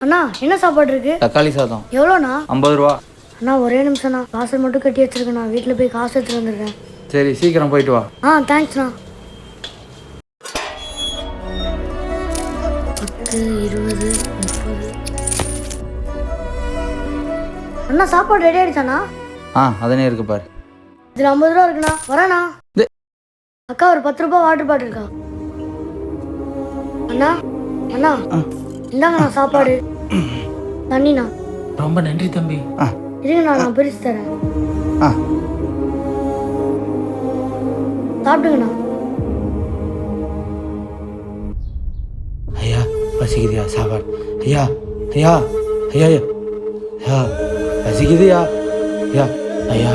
அண்ணா என்ன சாப்பாடு இருக்கு? தக்காளி சாதம். எவ்வளோண்ணா? 50 ரூபா. அண்ணா ஒரே நிமிஷம்ண்ணா, பார்சல் மட்டும் கட்டி வச்சிருக்கேண்ணா, வீட்டில் போய் காசு எடுத்துட்டு வந்துடுறேன். சரி சீக்கிரம் போயிட்டு வா. தேங்க்ஸ்ண்ணா. 10, 20, 30. அண்ணா சாப்பாடு ரெடி ஆயிடுச்சாண்ணா? அதனே இருக்கு பாரு. இதில் 50 ரூபா இருக்குண்ணா, வரேண்ணா. அக்கா ஒரு 10 ரூபா வாட்டர் பாட்டில் இருக்கா? அண்ணா அண்ணா இந்தாங்கண்ணா சாப்பாடு, தண்ணிண்ணா. ரொம்ப நன்றி தம்பி. இருங்கண்ணா, நான் பிரித்து தரேன். சாப்பிடுங்கண்ணா. ஐயா பசிக்குதியா சாப்பாடு? ஐயா ஐயா ஐயா ஐயா பசிக்குதியா? ஐயா ஐயா